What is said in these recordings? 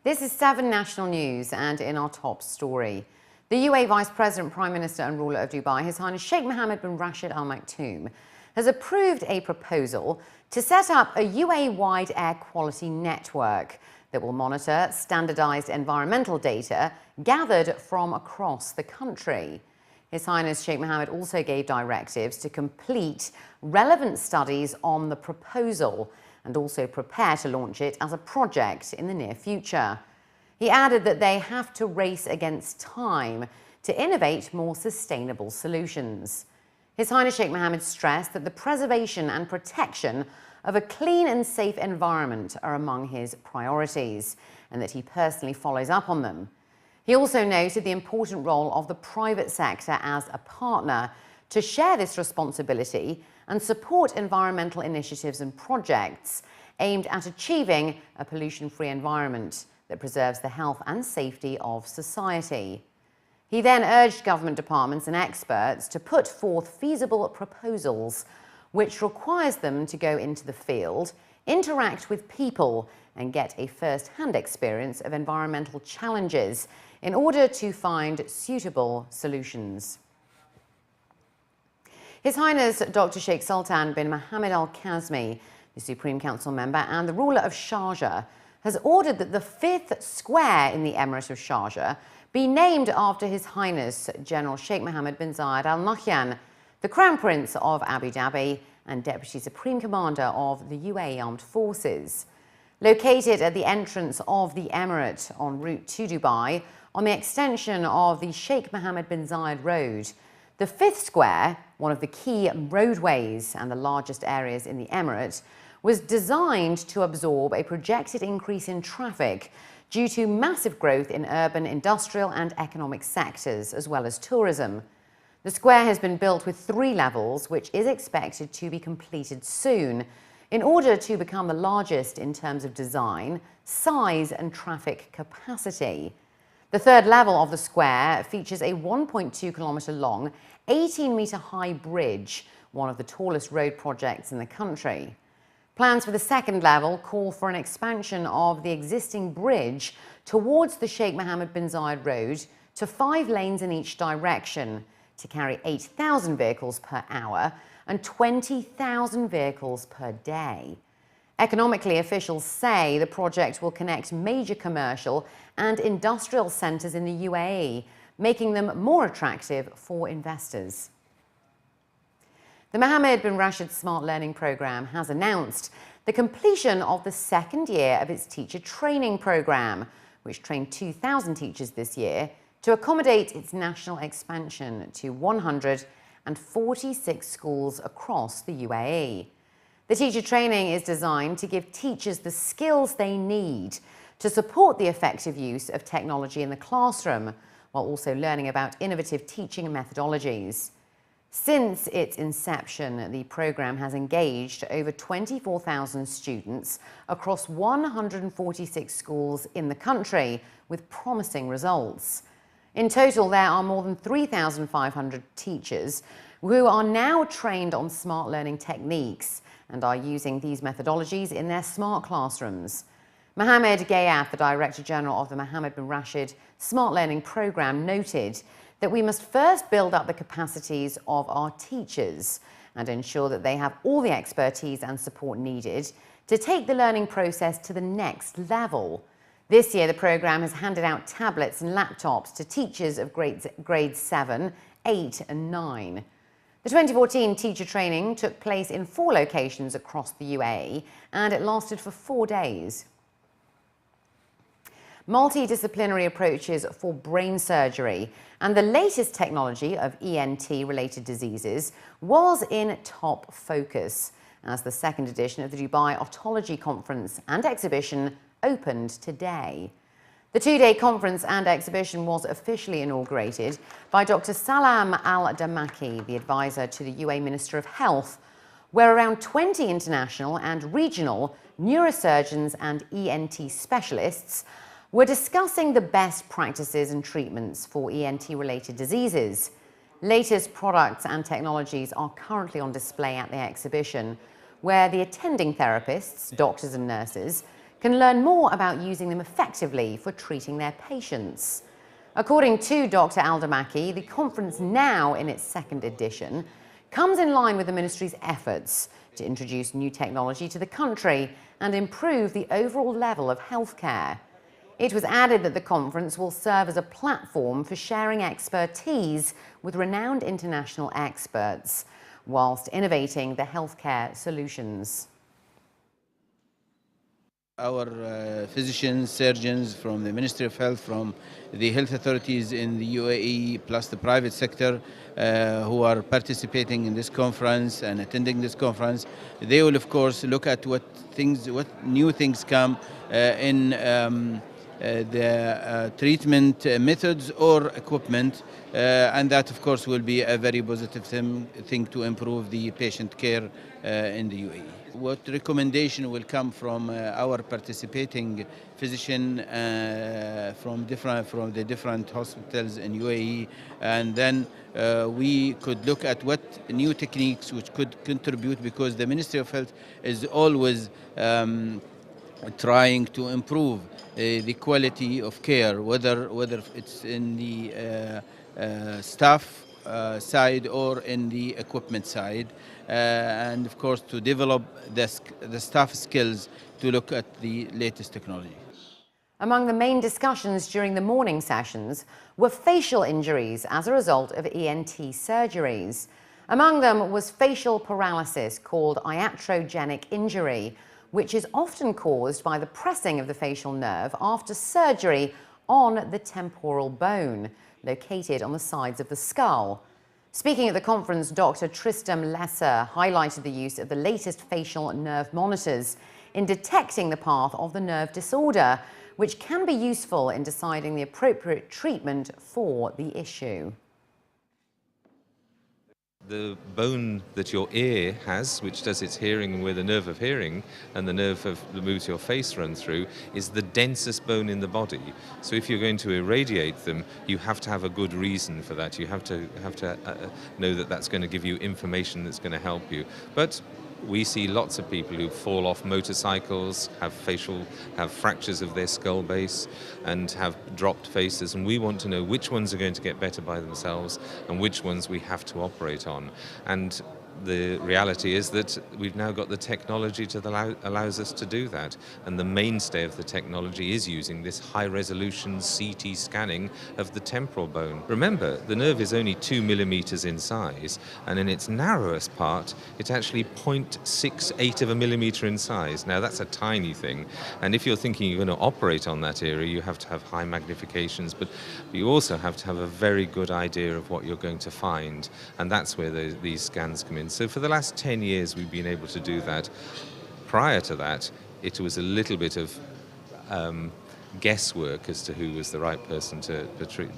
This is 7 National News, and in our top story, the UAE Vice President, Prime Minister and ruler of Dubai, His Highness Sheikh Mohammed bin Rashid Al Maktoum, has approved a proposal to set up a UAE-wide air quality network that will monitor standardized environmental data gathered from across the country. His Highness Sheikh Mohammed also gave directives to complete relevant studies on the proposal and also prepare to launch it as a project in the near future. He added that they have to race against time to innovate more sustainable solutions. His Highness Sheikh Mohammed stressed that the preservation and protection of a clean and safe environment are among his priorities, and that he personally follows up on them. He also noted the important role of the private sector as a partner to share this responsibility and support environmental initiatives and projects aimed at achieving a pollution-free environment that preserves the health and safety of society. He then urged government departments and experts to put forth feasible proposals, which requires them to go into the field, interact with people, and get a first-hand experience of environmental challenges in order to find suitable solutions. His Highness Dr. Sheikh Sultan bin Mohammed Al Kazmi, the Supreme Council member and the ruler of Sharjah, has ordered that the 5th square in the Emirate of Sharjah be named after His Highness General Sheikh Mohammed bin Zayed Al Nahyan, the Crown Prince of Abu Dhabi and Deputy Supreme Commander of the UAE Armed Forces. Located at the entrance of the Emirate en route to Dubai, on the extension of the Sheikh Mohammed bin Zayed Road, the 5th square, one of the key roadways and the largest areas in the Emirate, was designed to absorb a projected increase in traffic due to massive growth in urban, industrial and economic sectors, as well as tourism. The square has been built with 3 levels, which is expected to be completed soon, in order to become the largest in terms of design, size and traffic capacity. The 3rd level of the square features a 1.2-kilometre long, 18-metre high bridge, one of the tallest road projects in the country. Plans for the 2nd level call for an expansion of the existing bridge towards the Sheikh Mohammed bin Zayed Road to 5 lanes in each direction to carry 8,000 vehicles per hour and 20,000 vehicles per day. Economically, officials say the project will connect major commercial and industrial centres in the UAE, making them more attractive for investors. The Mohammed bin Rashid Smart Learning Programme has announced the completion of the 2nd year of its teacher training programme, which trained 2,000 teachers this year to accommodate its national expansion to 146 schools across the UAE. The teacher training is designed to give teachers the skills they need to support the effective use of technology in the classroom, while also learning about innovative teaching methodologies. Since its inception, the programme has engaged over 24,000 students across 146 schools in the country, with promising results. In total, there are more than 3,500 teachers who are now trained on smart learning techniques and are using these methodologies in their smart classrooms. Mohammed Gayat, the Director General of the Mohammed bin Rashid Smart Learning Programme, noted that we must first build up the capacities of our teachers and ensure that they have all the expertise and support needed to take the learning process to the next level. This year, the programme has handed out tablets and laptops to teachers of grades 7, 8 and 9. The 2014 teacher training took place in 4 locations across the UAE, and it lasted for 4 days. Multidisciplinary approaches for brain surgery and the latest technology of ENT-related diseases was in top focus as the 2nd edition of the Dubai Otology Conference and Exhibition opened today. The 2-day conference and exhibition was officially inaugurated by Dr. Salam Al-Damaki, the advisor to the UAE Minister of Health, where around 20 international and regional neurosurgeons and ENT specialists were discussing the best practices and treatments for ENT-related diseases. Latest products and technologies are currently on display at the exhibition, where the attending therapists, doctors and nurses can learn more about using them effectively for treating their patients. According to Dr. Aldamaki, the conference, now in its second edition, comes in line with the ministry's efforts to introduce new technology to the country and improve the overall level of healthcare. It was added that the conference will serve as a platform for sharing expertise with renowned international experts, whilst innovating the healthcare solutions. Our physicians, surgeons from the Ministry of Health, from the health authorities in the UAE, plus the private sector who are participating in this conference and attending this conference, they will of course look at what new things come in the treatment methods or equipment, and that of course will be a very positive thing to improve the patient care in the UAE. What recommendation will come from our participating physician from the different hospitals in UAE, and then we could look at what new techniques which could contribute, because the Ministry of Health is always trying to improve the quality of care, whether it's in the staff side or in the equipment side, and of course to develop the staff skills to look at the latest technology. Among the main discussions during the morning sessions were facial injuries as a result of ENT surgeries. Among them was facial paralysis, called iatrogenic injury, which is often caused by the pressing of the facial nerve after surgery on the temporal bone, located on the sides of the skull. Speaking at the conference, Dr. Tristam Lesser highlighted the use of the latest facial nerve monitors in detecting the path of the nerve disorder, which can be useful in deciding the appropriate treatment for the issue. The bone that your ear has, which does its hearing, where the nerve of hearing and the nerve that moves your face run through, is the densest bone in the body. So if you're going to irradiate them, you have to have a good reason for that. You have to know that that's going to give you information that's going to help you. But we see lots of people who fall off motorcycles, have fractures of their skull base and have dropped faces, and we want to know which ones are going to get better by themselves and which ones we have to operate on. And the reality is that we've now got the technology that allows us to do that, and the mainstay of the technology is using this high-resolution CT scanning of the temporal bone. Remember, the nerve is only 2 millimeters in size, and in its narrowest part it's actually 0.68 of a millimeter in size. Now that's a tiny thing, and if you're thinking you're going to operate on that area, you have to have high magnifications, but you also have to have a very good idea of what you're going to find, and that's where these scans come in. So for the last 10 years we've been able to do that. Prior to that, it was a little bit of guesswork as to who was the right person to treat.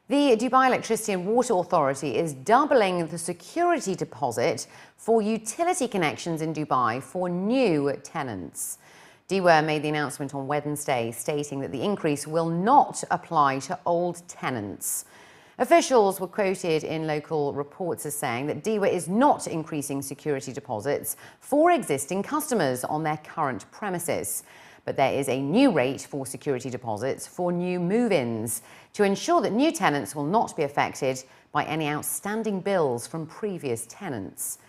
The Dubai Electricity and Water Authority is doubling the security deposit for utility connections in Dubai for new tenants. DEWA made the announcement on Wednesday, stating that the increase will not apply to old tenants. Officials were quoted in local reports as saying that DEWA is not increasing security deposits for existing customers on their current premises. But there is a new rate for security deposits for new move-ins to ensure that new tenants will not be affected by any outstanding bills from previous tenants.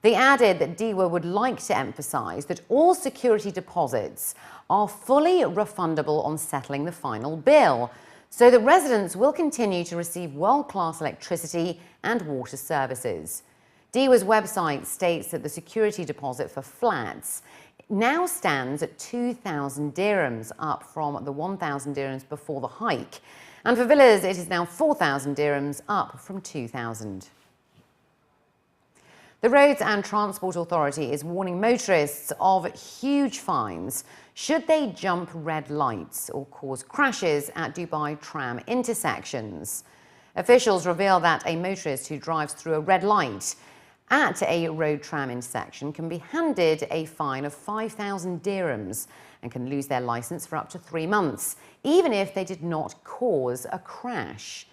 They added that DEWA would like to emphasise that all security deposits are fully refundable on settling the final bill, so that residents will continue to receive world-class electricity and water services. DEWA's website states that the security deposit for flats now stands at 2,000 dirhams, up from the 1,000 dirhams before the hike. And for villas, it is now 4,000 dirhams, up from 2,000. The Roads and Transport Authority is warning motorists of huge fines should they jump red lights or cause crashes at Dubai Tram intersections. Officials reveal that a motorist who drives through a red light at a road tram intersection can be handed a fine of 5,000 dirhams and can lose their licence for up to 3 months, even if they did not cause a crash.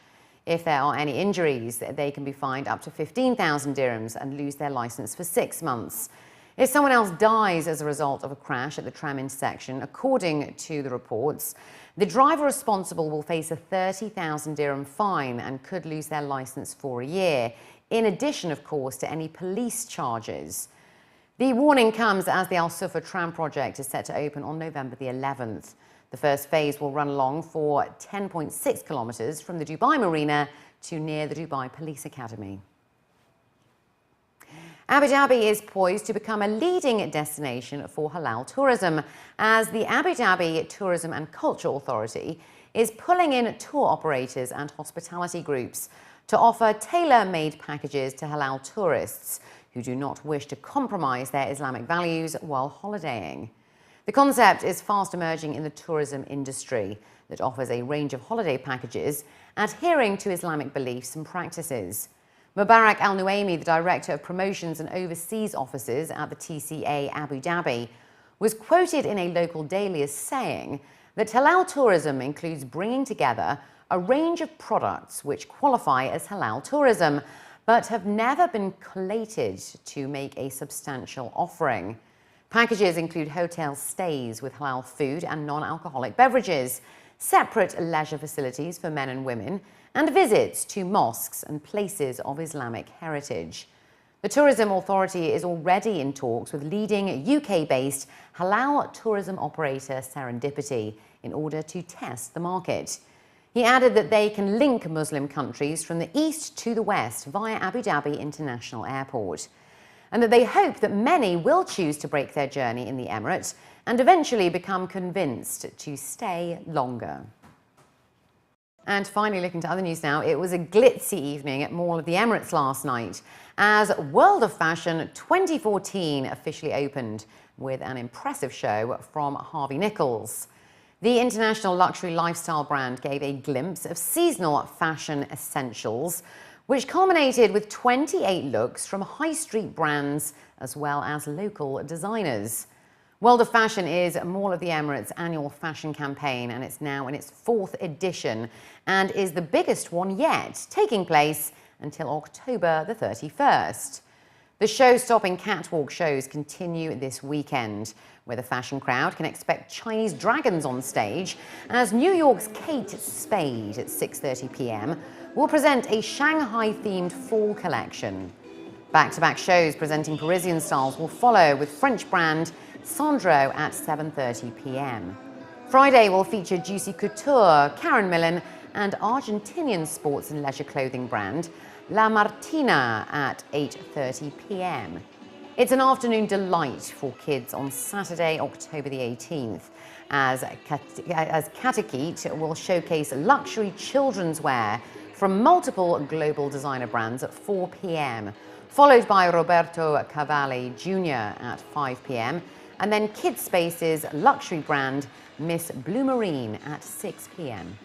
If there are any injuries, they can be fined up to 15,000 dirhams and lose their licence for 6 months. If someone else dies as a result of a crash at the tram intersection, according to the reports, the driver responsible will face a 30,000 dirham fine and could lose their licence for a year, in addition, of course, to any police charges. The warning comes as the Al Sufa tram project is set to open on November the 11th. The first phase will run along for 10.6 kilometres from the Dubai Marina to near the Dubai Police Academy. Abu Dhabi is poised to become a leading destination for halal tourism, as the Abu Dhabi Tourism and Culture Authority is pulling in tour operators and hospitality groups to offer tailor-made packages to halal tourists who do not wish to compromise their Islamic values while holidaying. The concept is fast emerging in the tourism industry that offers a range of holiday packages adhering to Islamic beliefs and practices. Mubarak Al-Nuaimi, the Director of Promotions and Overseas Offices at the TCA Abu Dhabi, was quoted in a local daily as saying that halal tourism includes bringing together a range of products which qualify as halal tourism, but have never been collated to make a substantial offering. Packages include hotel stays with halal food and non-alcoholic beverages, separate leisure facilities for men and women, and visits to mosques and places of Islamic heritage. The Tourism Authority is already in talks with leading UK-based halal tourism operator Serendipity in order to test the market. He added that they can link Muslim countries from the east to the west via Abu Dhabi International Airport, and that they hope that many will choose to break their journey in the Emirates and eventually become convinced to stay longer. And finally, looking to other news now, it was a glitzy evening at Mall of the Emirates last night as World of Fashion 2014 officially opened with an impressive show from Harvey Nichols. The international luxury lifestyle brand gave a glimpse of seasonal fashion essentials, which culminated with 28 looks from high street brands as well as local designers. World of Fashion is Mall of the Emirates' annual fashion campaign, and it's now in its 4th edition and is the biggest one yet, taking place until October the 31st. The show-stopping catwalk shows continue this weekend, where the fashion crowd can expect Chinese dragons on stage, as New York's Kate Spade at 6:30 p.m. will present a Shanghai-themed fall collection. Back-to-back shows presenting Parisian styles will follow, with French brand Sandro at 7:30 p.m. Friday will feature Juicy Couture, Karen Millen, and Argentinian sports and leisure clothing brand La Martina at 8:30 p.m. It's an afternoon delight for kids on Saturday, October the 18th, as Katakit will showcase luxury children's wear from multiple global designer brands at 4 p.m, followed by Roberto Cavalli Jr. at 5 p.m, and then Kids Space's luxury brand Miss Blue Marine at 6 p.m.